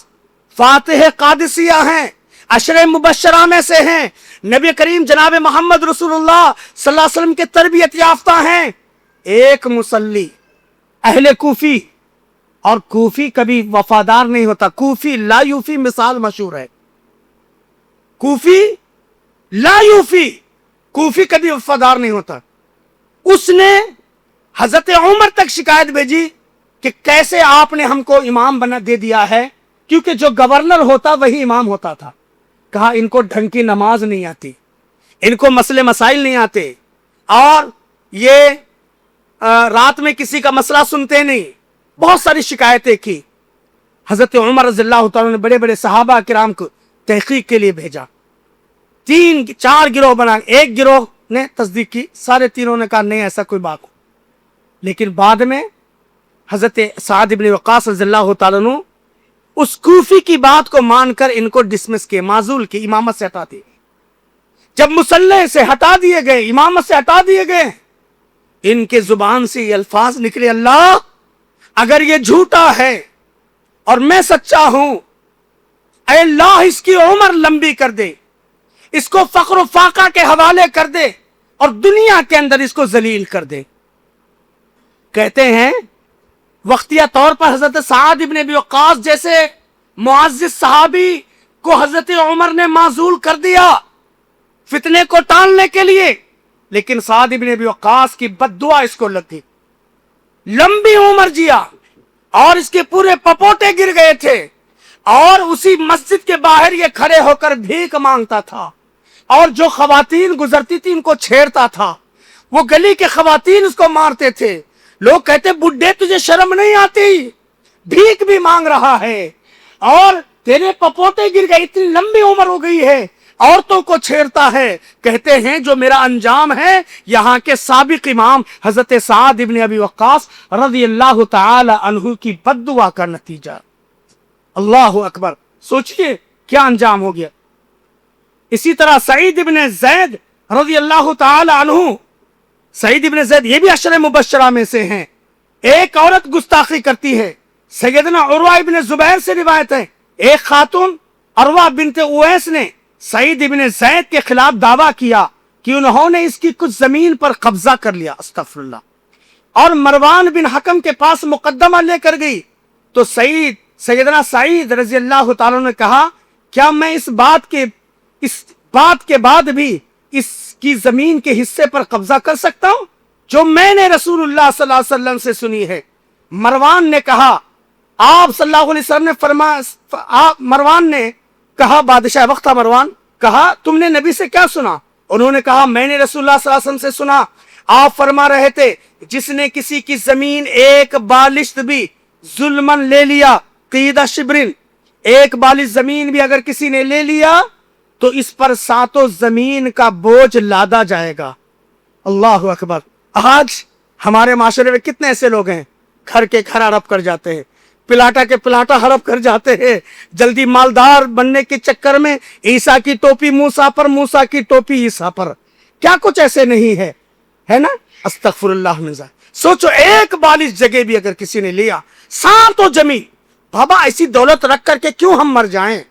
فاتح قادسیہ ہیں، عشرہ مبشرہ میں سے ہیں، نبی کریم جناب محمد رسول اللہ صلی اللہ علیہ وسلم کے تربیت یافتہ ہیں. ایک مصلی اہل کوفی، اور کوفی کبھی وفادار نہیں ہوتا، کوفی لا یوفی مثال مشہور ہے. کوفی لا یوفی، کوفی کبھی وفادار نہیں ہوتا. اس نے حضرت عمر تک شکایت بھیجی کہ کیسے آپ نے ہم کو امام بنا دے دیا ہے، کیونکہ جو گورنر ہوتا وہی امام ہوتا تھا. کہا ان کو ڈھنگ کی نماز نہیں آتی، ان کو مسئلے مسائل نہیں آتے، اور یہ رات میں کسی کا مسئلہ سنتے نہیں. بہت ساری شکایتیں کی. حضرت عمر رضی اللہ تعالیٰ نے بڑے بڑے صحابہ کرام کو تحقیق کے لیے بھیجا. 3-4 گروہ بنا، ایک گروہ نے تصدیق کی، سارے تینوں نے کہا نہیں ایسا کوئی بات. لیکن بعد میں حضرت سعد ابن وقاص رضی اللہ تعالیٰ عنہ اس کوفی کی بات کو مان کر ان کو ڈسمس کیے، معزول کی، امامت سے ہٹا دیے. جب مصلی سے ہٹا دیے گئے، امامت سے ہٹا دیے گئے، ان کے زبان سے یہ الفاظ نکلے، اللہ اگر یہ جھوٹا ہے اور میں سچا ہوں، اے اللہ اس کی عمر لمبی کر دے، اس کو فقر و فاقہ کے حوالے کر دے اور دنیا کے اندر اس کو ذلیل کر دے. کہتے ہیں وقتیہ طور پر حضرت سعد ابن ابی وقاص جیسے معزز صحابی کو حضرت عمر نے معزول کر دیا فتنے کو ٹالنے کے لیے. لیکن سعد ابن ابی وقاص کی بد دعا اس کو لگی، لمبی عمر جیا اور اس کے پورے پپوٹے گر گئے تھے. اور اسی مسجد کے باہر یہ کھڑے ہو کر بھیک مانگتا تھا اور جو خواتین گزرتی تھی ان کو چھیڑتا تھا. وہ گلی کے خواتین اس کو مارتے تھے. لوگ کہتے بڈھے تجھے شرم نہیں آتی, بھیک بھی مانگ رہا ہے اور تیرے پپوتے گر گئے, اتنی لمبی عمر ہو گئی ہے, عورتوں کو چھیڑتا ہے. کہتے ہیں جو میرا انجام ہے یہاں کے سابق امام حضرت سعد ابن ابی وقاص رضی اللہ تعالی عنہ کی بد دعا کا نتیجہ. اللہ اکبر, سوچئے کیا انجام ہو گیا. اسی طرح سعید ابن زید رضی اللہ تعالی عنہ, سعید ابن زید یہ بھی عشرہ مبشرہ میں سے ہیں. ایک عورت گستاخی کرتی ہے, سیدنا عروہ ابن زبیر سے روایت ہے, ایک خاتون عروہ بنت اویس نے سعید ابن زید کے خلاف دعویٰ کیا کہ انہوں نے اس کی کچھ زمین پر قبضہ کر لیا, استغفر اللہ, اور مروان بن حکم کے پاس مقدمہ لے کر گئی. تو سیدنا سعید رضی اللہ تعالیٰ نے کہا کیا میں اس بات کے بعد بھی اس کی زمین کے حصے پر قبضہ کر سکتا ہوں جو میں نے رسول اللہ صلی اللہ علیہ وسلم سے سنی ہے. مروان نے کہا, آپ صلی اللہ علیہ وسلم نے فرمایا, مروان نے کہا, بادشاہ وقت تھا مروان, کہا تم نے نبی سے کیا سنا؟ انہوں نے کہا میں نے رسول اللہ صلی اللہ علیہ وسلم سے سنا, آپ فرما رہے تھے جس نے کسی کی زمین ایک بالشت بھی ظلمن لے لیا, قیدہ شبرن, ایک بالشت زمین بھی اگر کسی نے لے لیا تو اس پر 7 زمین کا بوجھ لادا جائے گا. اللہ اکبر. آج ہمارے معاشرے میں کتنے ایسے لوگ ہیں گھر کے گھر ہڑپ کر جاتے ہیں, پلاٹا کے پلاٹا ہڑپ کر جاتے ہیں, جلدی مالدار بننے کے چکر میں عیسیٰ کی ٹوپی موسیٰ پر, موسیٰ کی ٹوپی عیسیٰ پر. کیا کچھ ایسے نہیں ہے, ہے نا؟ استغفر اللہ من ذلک. سوچو ایک بالش جگہ بھی اگر کسی نے لیا, 7 زمین, بابا ایسی دولت رکھ کر کے کیوں ہم مر جائیں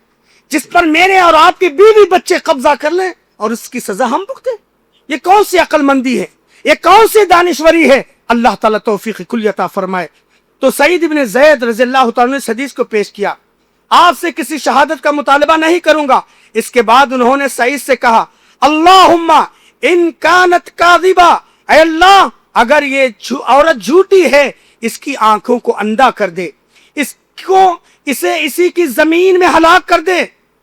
جس پر میرے اور آپ کے بیوی بچے قبضہ کر لیں اور اس کی سزا ہم بھگتیں؟ یہ کون سی عقل مندی ہے, یہ کون سی دانشوری ہے؟ اللہ تعالیٰ توفیق کلی عطا فرمائے. تو سعید ابن زید رضی اللہ تعالیٰ نے اس حدیث کو پیش کیا, آپ سے کسی شہادت کا مطالبہ نہیں کروں گا. اس کے بعد انہوں نے سعید سے کہا اللہم ان کانت کاذبہ, اے اللہ اگر یہ عورت جھوٹی ہے اس کی آنکھوں کو اندھا کر دے, اسے اسی کی زمین میں ہلاک کر دے.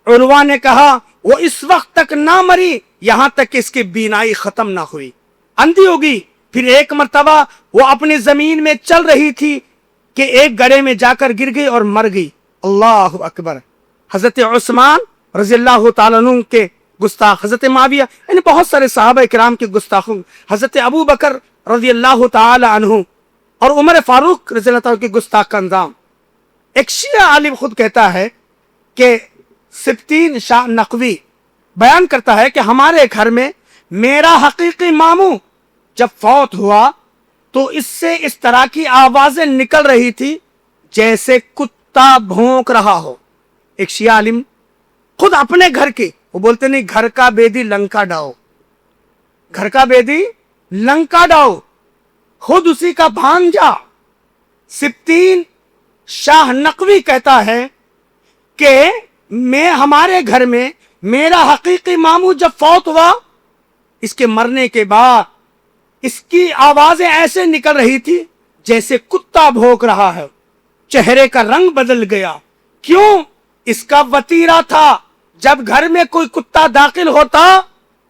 عروہ نے کہا وہ اس وقت تک نہ مری یہاں تک کہ اس کی بینائی ختم نہ ہوئی, اندھی ہوگی. پھر ایک مرتبہ وہ اپنی زمین میں چل رہی تھی کہ ایک گڑھے میں جا کر گر گئی اور مر گئی. اللہ اکبر. حضرت عثمان رضی اللہ تعالیٰ عنہ کے گستاخ, حضرت معاویہ, یعنی بہت سارے صحابہ کرام کے گستاخوں, حضرت ابو بکر رضی اللہ تعالیٰ عنہ اور عمر فاروق رضی اللہ تعالیٰ کے گستاخ کا انجام. ایک شیعہ عالم خود کہتا ہے کہ سبتین شاہ نقوی بیان کرتا ہے کہ ہمارے گھر میں میرا حقیقی ماموں جب فوت ہوا تو اس سے اس طرح کی آوازیں نکل رہی تھی جیسے کتا بھونک رہا ہو. ایک شیعہ عالم خود اپنے گھر کے, وہ بولتے نہیں گھر کا بیدی لنکا ڈاؤ, گھر کا بیدی لنکا ڈاؤ, خود اسی کا بھانجا سبتین شاہ نقوی کہتا ہے کہ ہمارے گھر میں میرا حقیقی ماموں جب فوت ہوا, اس کے مرنے کے بعد اس کی آوازیں ایسے نکل رہی تھی جیسے کتا بھونک رہا ہے. چہرے کا رنگ بدل گیا. کیوں؟ اس کا وتیرہ تھا, جب گھر میں کوئی کتا داخل ہوتا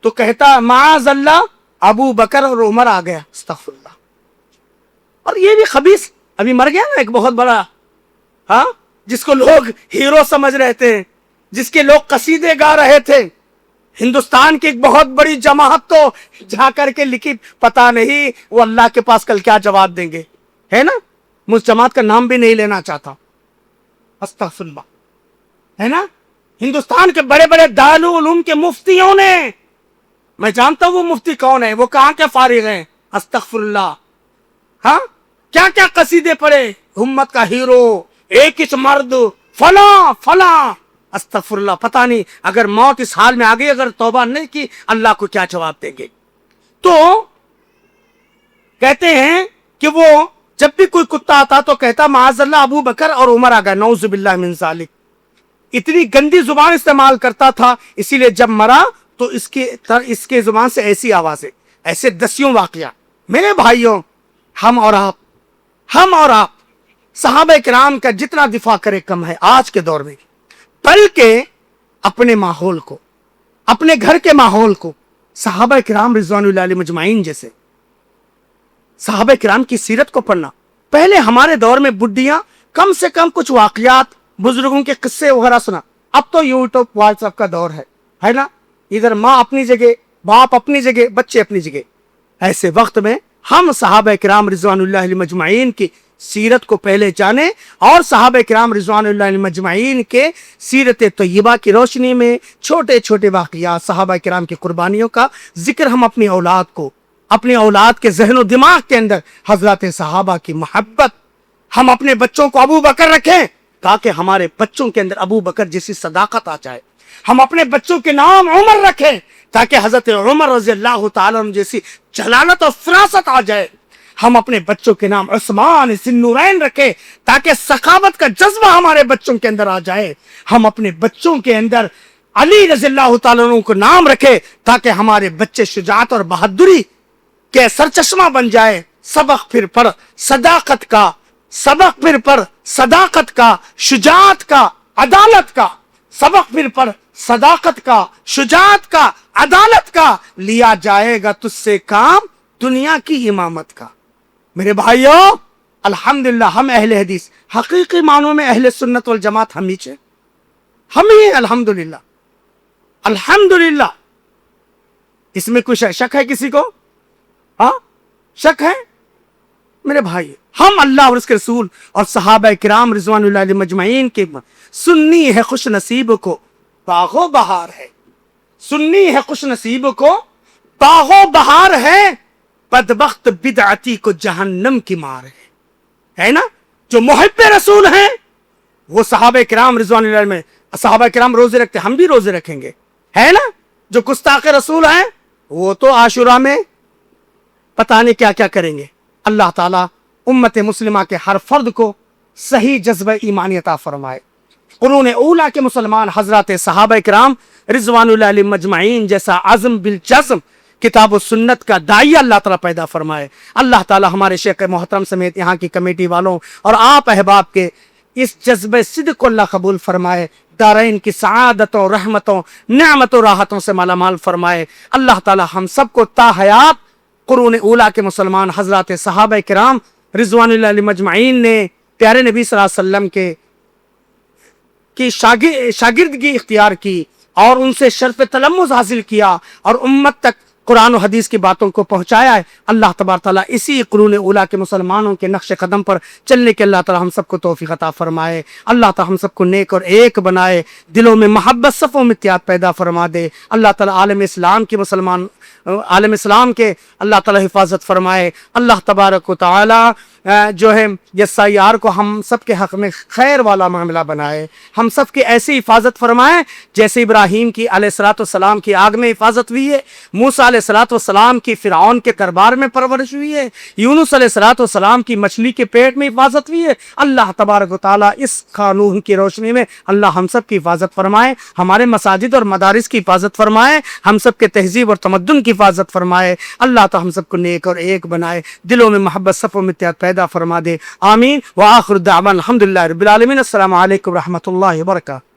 تو کہتا معاذ اللہ ابو بکر اور عمر آ گیا. استغفر اللہ. اور یہ بھی خبیث ابھی مر گیا نا ایک بہت بڑا, ہاں, جس کو لوگ ہیرو سمجھ رہے تھے, جس کے لوگ قصیدے گا رہے تھے. ہندوستان کی ایک بہت بڑی جماعت تو جا کر کے لکھی, پتا نہیں وہ اللہ کے پاس کل کیا جواب دیں گے, ہے نا. مجھ جماعت کا نام بھی نہیں لینا چاہتا, استغفر اللہ, ہے نا. ہندوستان کے بڑے بڑے دارالعلوم کے مفتیوں نے, میں جانتا ہوں وہ مفتی کون ہے, وہ کہاں کے فارغ ہیں, استغفر اللہ, ہاں, کیا کیا قصیدے پڑھے, امت کا ہیرو, ایک اس مرد, فلاں فلاں, استغفر اللہ. پتہ نہیں اگر موت اس حال میں آ گئی, اگر توبہ نہیں کی, اللہ کو کیا جواب دیں گے. تو کہتے ہیں کہ وہ جب بھی کوئی کتا آتا تو کہتا معاذ اللہ ابو بکر اور عمر آ گئے, نعوذ باللہ من ذالک. اتنی گندی زبان استعمال کرتا تھا, اسی لیے جب مرا تو اس کے زبان سے ایسی آوازیں, ایسے دسیوں واقعہ. میرے بھائیوں, ہم اور آپ صحابہ کرام کا جتنا دفاع کرے کم ہے. آج کے دور میں बल्कि अपने माहौल को, अपने घर के माहौल को सहाबा किराम रिजवानुल्लाह अलैहिम अजमाइन जैसे सहाबा किराम की सीरत को पढ़ना। पहले हमारे दौर में बुड्ढियां कम से कम कुछ वाकयात, बुजुर्गों के किस्से वगैरह सुना। अब तो यूट्यूब व्हाट्सएप का दौर है ना। इधर माँ अपनी जगह, बाप अपनी जगह, बच्चे अपनी जगह। ऐसे वक्त में हम सहाबा किराम रिजवानुल्लाह अलैहिम अजमाइन की सीरत को पहले जाने और सहाबा किराम रिजवानुल्लाह अलैहिम अजमाइन के सीरत तय्यबा की रोशनी में छोटे छोटे वाकयात, सहाबा किराम की कुर्बानियों का जिक्र हम अपनी औलाद को, अपनी औलाद के ज़हन और दिमाग के अंदर हजरत सहाबा की मोहब्बत, हम अपने बच्चों को अबू बकर रखें ताकि हमारे बच्चों के अंदर अबू बकर जैसी सदाकत आ जाए। हम अपने बच्चों के नाम उमर रखें ताकि हजरत उमर रज़ी अल्लाह तआला अन्हु जैसी जलालत और फरासत आ जाए। हम अपने बच्चों के नाम उस्मान ज़िन्नुरैन रखें ताकि सखावत का जज्बा हमारे बच्चों के अंदर आ जाए। हम अपने बच्चों के अंदर अली रज़ी अल्लाह तआला अन्हु को नाम रखें ताकि हमारे बच्चे शुजाअत और बहादुरी के सरचश्मा बन जाए। सबक फिर पर सदाकत का, सबक फिर पर सदाकत का, शुजाअत का, अदालत का, सबक फिर पर सदाकत का, शुजाअत का, अदालत का, लिया जाएगा तुझसे काम दुनिया की इमामत का। मेरे भाइयों, अल्हम्दुलिल्लाह हम अहले हदीस, हकीकी मानों में अहले सुन्नत वल जमात हम ही हैं। अल्हम्दुलिल्लाह, अल्हम्दुलिल्लाह। इसमें कुछ शक है किसी को? हाँ, शक है? मेरे भाई, हम अल्लाह और उसके रसूल और सहाबा किराम रिजवानुल्लाह अलैहिम अजमाइन के सुन्नी है खुश नसीब को बागो बहार है। सुन्नी है खुश नसीब को बागो बहार है, बदबख्त बिदअती को जहन्नम की मार है ना। जो मुहिब्बे रसूल हैं वो सहाबा किराम रिजवानुल्लाह में, सहाबा किराम रोजे रखते, हम भी रोजे रखेंगे, है ना। जो गुस्ताख रसूल हैं वो तो आशुरा में पता नहीं क्या क्या करेंगे। अल्लाह ताला उम्मत मुस्लिमा के हर फर्द को सही जज्बा ईमानी अता फरमाए। कुरून ऊला के मुसलमान हजरत सहाबा किराम रिजवानुल्लाह अलैहिम अजमाइन जैसा आज़म बिल जज़्म किताब और सुन्नत का दाई अल्लाह ताला पैदा फरमाए। अल्लाह ताला हमारे शेख मोहतरम समेत यहाँ की कमेटी वालों और आप अहबाब के इस जज्बे सिद्क़ को अल्लाह कबूल फरमाए। दारैन की सआदतों, रहमतों, नेमतों, राहतों से मालामाल फरमाए। अल्लाह ताला हम सबको ताहयात कुरून ऊला के मुसलमान हजरत सहाबा किराम रिजवानुल्लाह अलैहिम अजमाइन ने प्यारे नबी सल्लल्लाहु अलैहि वसल्लम की शागिर्दगी इख्तियार की और उनसे शर्फ तलम्मुज़ हासिल किया और उम्मत तक कुरान और हदीस की बातों को पहुंचाया है। अल्लाह तबारक तआला इसी कुरून ऊला के मुसलमानों के नक्श कदम पर चलने के अल्लाह ताला हम सबको तौफीक अता फरमाए। अल्लाह ताला हम सबको नेक और एक बनाए, दिलों में मोहब्बत, सफ़ों में इत्तेहाद पैदा फरमा दे। अल्लाह ताला आलम इस्लाम के मुसलमान, आलम इस्लाम के अल्लाह ताला हिफाजत फरमाए। अल्लाह तबारक व तआला जो है यस्सायार को हम सब के हक़ में खैर वाला मामला बनाए। हम सब की ऐसी हिफाजत फरमाए जैसे इब्राहीम की अलैहिस्सलाम की आग में हिफाजत हुई है, मूसा अलैहिस्सलाम की फ़िरऔन के दरबार में परवरिश हुई है, यूनुस अलैहिस्सलाम की मछली के पेट में हिफाजत हुई है। अल्लाह तबारक व तआला इस कानून की रोशनी में अल्लाह हम सब की हिफाजत फरमाए, हमारे मसाजिद और मदारिस की हिफाजत फरमाए, हम सब के तहजीब और तमद्दुन की हिफाजत फरमाए। अल्लाह तो हम सबको नेक और एक बनाए, दिलों में मोहब्बत, सफ़ों में इत्तेहाद पैदा फरमा दे। आमीन व आखिर दावाना अल्हम्दुलिल्लाहि रब्बिल आलमीन। अस्सलामु अलैकुम व रहमतुल्लाहि व बरकातहू।